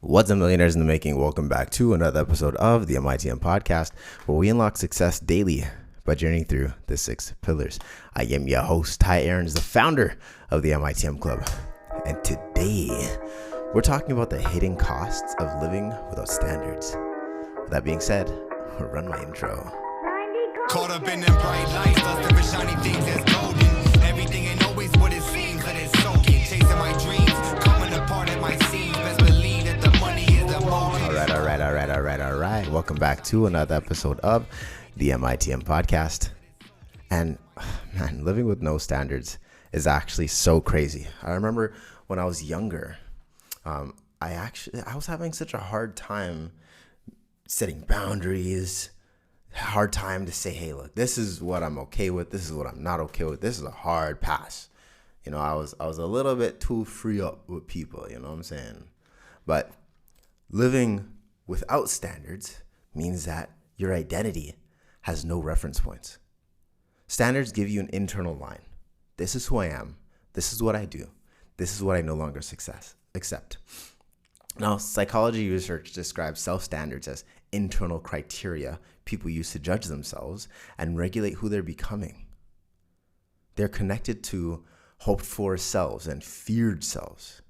What's up, millionaires in the making? Welcome back to another episode of the MITM Podcast, where we unlock success daily by journeying through the 6 pillars. I am your host, Tye Aarons, the founder of the MITM Club. And today, we're talking about the hidden costs of living without standards. With that being said, run my intro. Caught up in them bright lights, lusting for shiny things that's golden. Everything ain't always what it seems, that it's soaking. Chasing my dreams, coming apart at my seams. Best believe that the money is the motive. All right. Welcome back to another episode of the MITM Podcast. And man, living with no standards is actually so crazy. I remember when I was younger, I was having such a hard time setting boundaries. Hard time to say, hey, look, this is what I'm okay with. This is what I'm not okay with. This is a hard pass. You know, I was a little bit too free up with people, you know what I'm saying? But living without standards means that your identity has no reference points. Standards give you an internal line. This is who I am. This is what I do. This is what I no longer accept. Now, psychology research describes self-standards as internal criteria people use to judge themselves and regulate who they're becoming. They're connected to hoped-for selves and feared selves.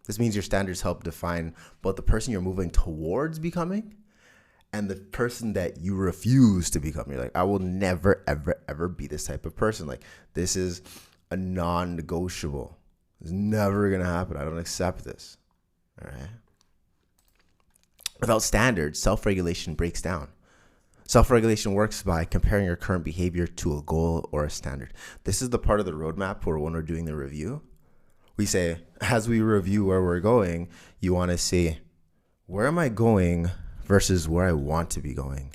This means your standards help define both the person you're moving towards becoming and the person that you refuse to become. You're like, I will never, ever, ever be this type of person. Like, this is a non-negotiable. It's never going to happen. I don't accept this. All right. Without standards, self-regulation breaks down. Self-regulation works by comparing your current behavior to a goal or a standard. This is the part of the roadmap where when we're doing the review, we say, as we review where we're going, you want to say, where am I going versus where I want to be going?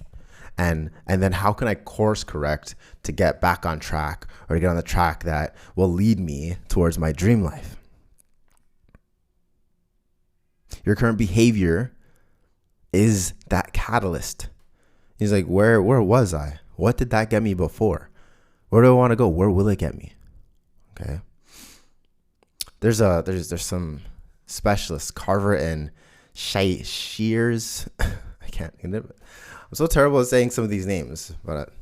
And then how can I course correct to get back on track or to get on the track that will lead me towards my dream life? Your current behavior is that catalyst. He's like, where was I? What did that get me before? Where do I want to go? Where will it get me? Okay. There's some specialists, Carver and Shears. I'm so terrible at saying some of these names, but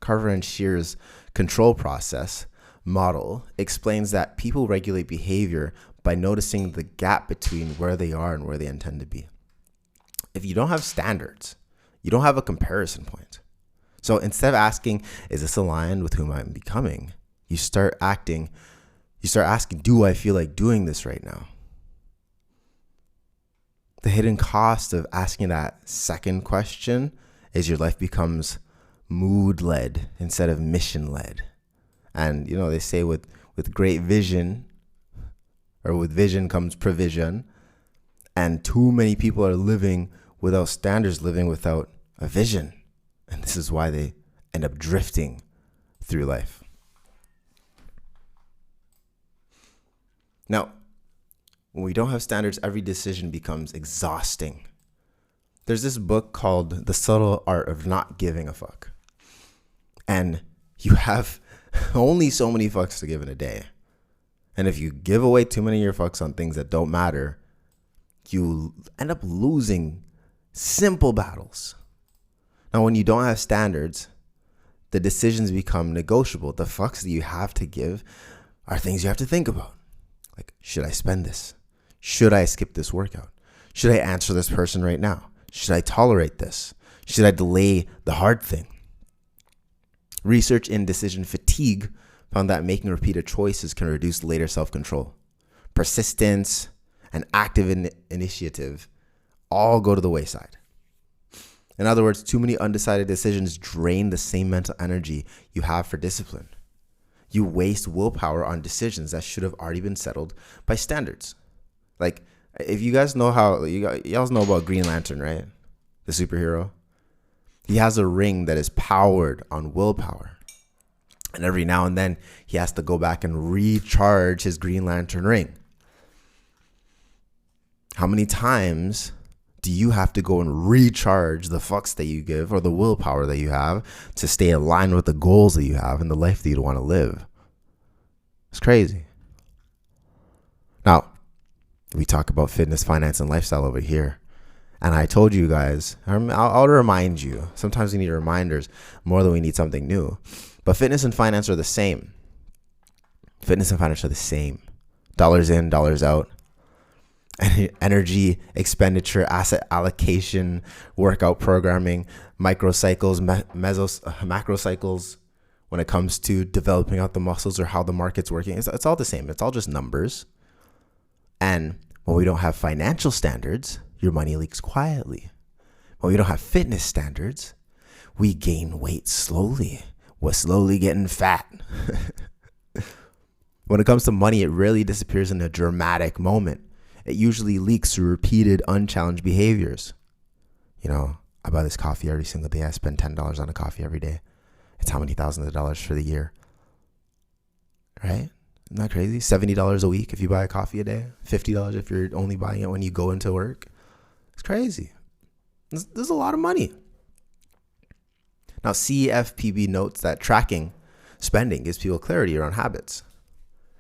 Carver and Shears' control process model explains that people regulate behavior by noticing the gap between where they are and where they intend to be. If you don't have standards, you don't have a comparison point. So instead of asking, is this aligned with whom I'm becoming? You start asking, do I feel like doing this right now? The hidden cost of asking that second question is your life becomes mood-led instead of mission-led. And, you know, they say with great vision, or with vision comes provision. And too many people are living without standards, living without a vision. And this is why they end up drifting through life. Now, when we don't have standards, every decision becomes exhausting. There's this book called The Subtle Art of Not Giving a Fuck. And you have only so many fucks to give in a day. And if you give away too many of your fucks on things that don't matter, you end up losing simple battles. Now, when you don't have standards, the decisions become negotiable. The fucks that you have to give are things you have to think about. Like, should I spend this? Should I skip this workout? Should I answer this person right now? Should I tolerate this? Should I delay the hard thing? Research in decision fatigue found that making repeated choices can reduce later self-control. Persistence and active initiative all go to the wayside. In other words, too many undecided decisions drain the same mental energy you have for discipline. You waste willpower on decisions that should have already been settled by standards. Like, if you guys know you guys know about Green Lantern, right? The superhero. He has a ring that is powered on willpower. And every now and then, he has to go back and recharge his Green Lantern ring. How many times do you have to go and recharge the fucks that you give or the willpower that you have to stay aligned with the goals that you have and the life that you want to live? It's crazy. Now, we talk about fitness, finance, and lifestyle over here. And I told you guys, I'll remind you. Sometimes we need reminders more than we need something new. But fitness and finance are the same. Fitness and finance are the same. Dollars in, dollars out. Energy expenditure, asset allocation, workout programming, microcycles, macrocycles. When it comes to developing out the muscles or how the market's working, it's all the same. It's all just numbers. And when we don't have financial standards, your money leaks quietly. When we don't have fitness standards, we gain weight slowly. We're slowly getting fat. When it comes to money, it rarely disappears in a dramatic moment. It usually leaks through repeated, unchallenged behaviors. You know, I buy this coffee every single day. I spend $10 on a coffee every day. It's how many thousands of dollars for the year, right? Isn't that crazy? $70 a week if you buy a coffee a day. $50 if you're only buying it when you go into work. It's crazy. There's a lot of money. Now, CFPB notes that tracking spending gives people clarity around habits,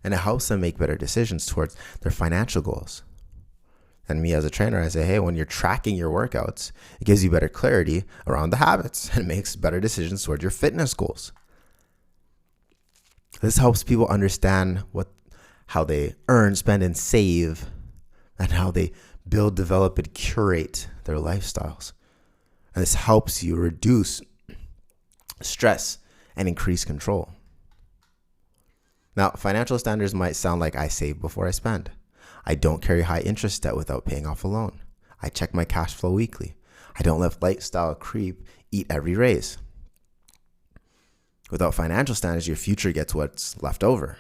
and it helps them make better decisions towards their financial goals. And me as a trainer, I say, hey, when you're tracking your workouts, it gives you better clarity around the habits and makes better decisions towards your fitness goals. This helps people understand how they earn, spend, and save, and how they build, develop, and curate their lifestyles. And this helps you reduce stress and increase control. Now, financial standards might sound like I save before I spend. I don't carry high interest debt without paying off a loan. I check my cash flow weekly. I don't let lifestyle creep eat every raise. Without financial standards, your future gets what's left over.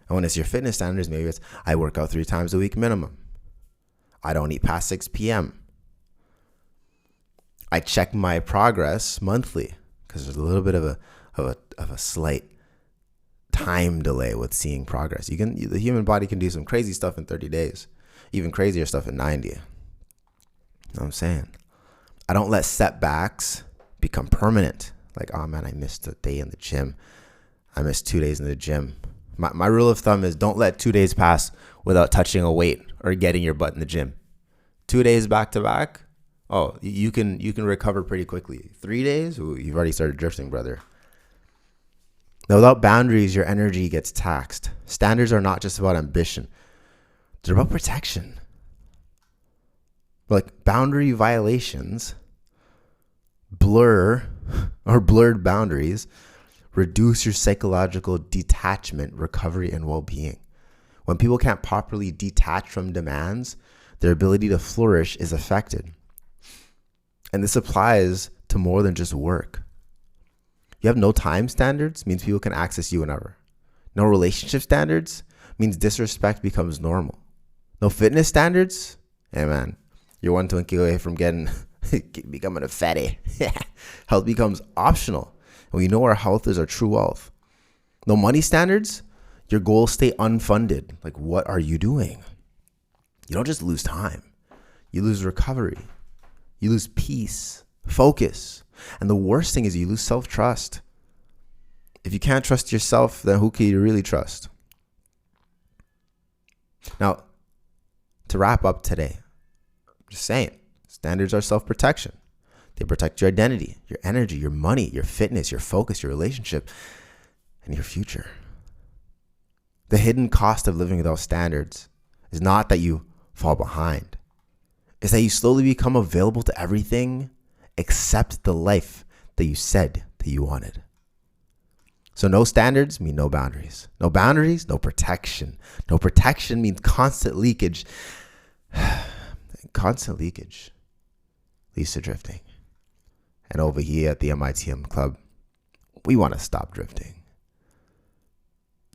And when it's your fitness standards, maybe it's I work out 3 times a week minimum. I don't eat past 6 p.m. I check my progress monthly because there's a little bit of a slight time delay with seeing progress. The human body can do some crazy stuff in 30 days, even crazier stuff in 90. You know what I'm saying? I don't let setbacks become permanent. Like, oh man, I missed a day in the gym. I missed 2 days in the gym. My rule of thumb is don't let 2 days pass without touching a weight or getting your butt in the gym. 2 days back to back, oh, you can recover pretty quickly. 3 days, ooh, you've already started drifting, brother. Now, without boundaries, your energy gets taxed. Standards are not just about ambition. They're about protection. Like boundary violations, blurred boundaries, reduce your psychological detachment, recovery, and well-being. When people can't properly detach from demands, their ability to flourish is affected. And this applies to more than just work. You have no time standards, means people can access you whenever. No relationship standards means disrespect becomes normal. No fitness standards, hey man, you're 120 away from becoming a fatty. Health becomes optional. And we know our health is our true wealth. No money standards, your goals stay unfunded. Like, what are you doing? You don't just lose time. You lose recovery. You lose peace, focus. And the worst thing is you lose self-trust. If you can't trust yourself, then who can you really trust? Now, to wrap up today, I'm just saying, standards are self-protection. They protect your identity, your energy, your money, your fitness, your focus, your relationship, and your future. The hidden cost of living without standards is not that you fall behind. It's that you slowly become available to everything except the life that you said that you wanted. So no standards mean no boundaries. No boundaries, no protection. No protection means constant leakage. Constant leakage leads to drifting. And over here at the MITM Club, we want to stop drifting.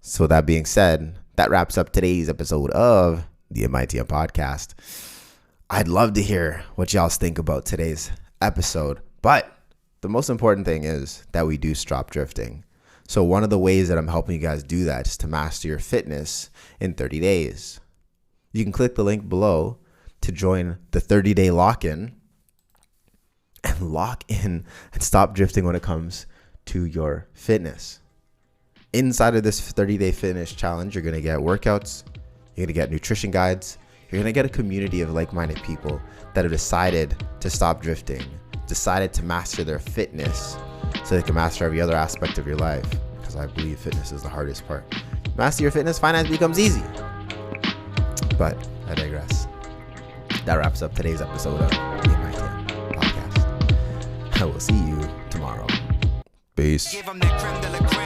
So with that being said, that wraps up today's episode of the MITM Podcast. I'd love to hear what y'all think about today's episode. But the most important thing is that we do stop drifting. So one of the ways that I'm helping you guys do that is to master your fitness in 30 days. You can click the link below to join the 30-day lock-in and lock in and stop drifting when it comes to your fitness. Inside of this 30-day fitness challenge, you're going to get workouts, you're going to get nutrition guides, You're going to get a community of like-minded people that have decided to stop drifting, decided to master their fitness so they can master every other aspect of your life. Because I believe fitness is the hardest part. Master your fitness, finance becomes easy. But I digress. That wraps up today's episode of the MITM Podcast. I will see you tomorrow. Peace. Give 'em that creme de la creme.